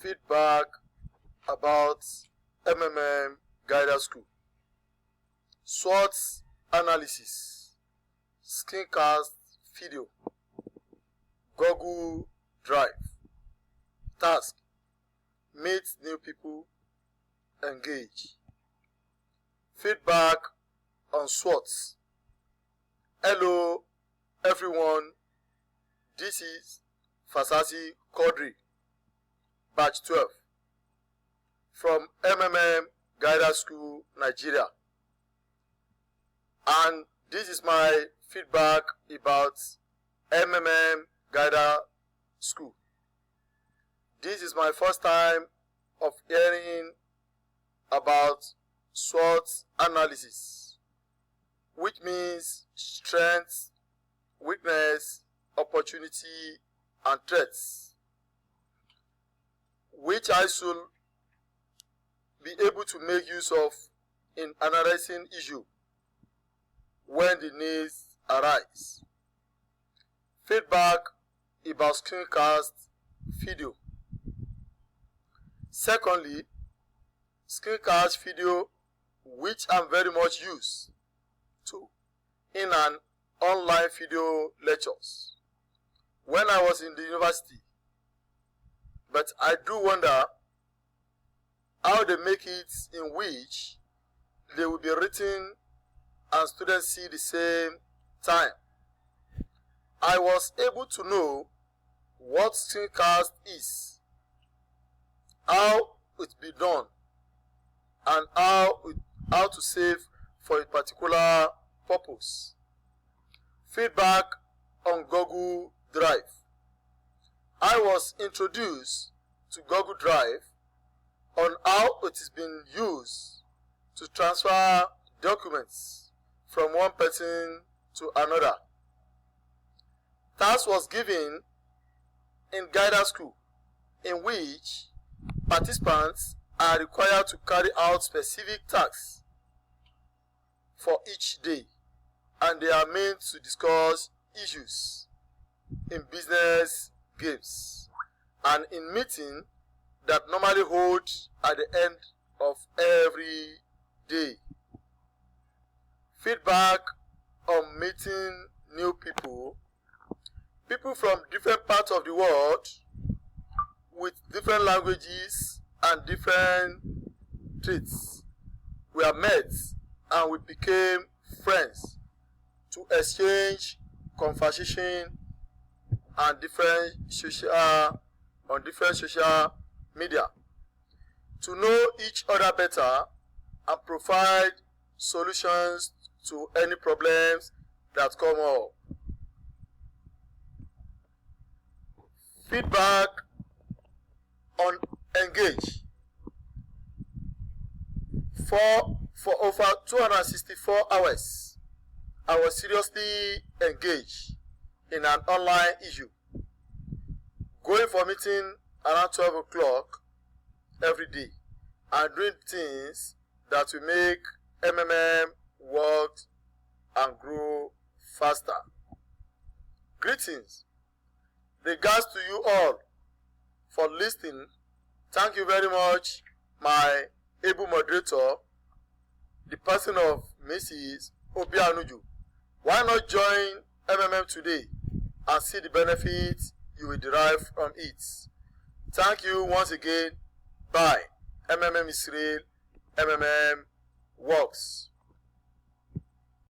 feedback about MMM Guidance School, SWOT analysis, screencast video, Google Drive, task, meet new people, engage. Feedback on SWOT. Hello everyone, this is Fasasi Quadri, batch 12 from MMM Guidance School, Nigeria, and this is my feedback about MMM Guidance School. This is my first time of hearing about SWOT analysis, which means strengths, weakness, opportunity, and threats, which I should be able to make use of in analyzing issue when the needs arise. Feedback about screencast video. Secondly, screencast video, which I'm very much used to in an online video lectures when I was in the university. But I do wonder how they make it in which they will be written and students see the same time. I was able to know what screencast is, how it be done, and how to save for a particular purpose. Feedback on Google Drive. I was introduced to Google Drive on how it is being used to transfer documents from one person to another. Task was given in Guidance School, in which participants are required to carry out specific tasks for each day, and they are meant to discuss issues in business games and in meeting that normally hold at the end of every day. Feedback on meeting new people. People from different parts of the world with different languages and different traits were met, and we became friends to exchange conversation and on different social media, to know each other better and provide solutions to any problems that come up. Feedback on engage. For over 264 hours, I was seriously engaged in an online issue, going for meeting around 12 o'clock every day and doing things that will make MMM work and grow faster. Greetings. Regards to you all for listening. Thank you very much, my able moderator, the person of Mrs. Obianuju. Why not join MMM today and see the benefits you will derive from it? Thank you once again. Bye. MMM Israel, MMM works.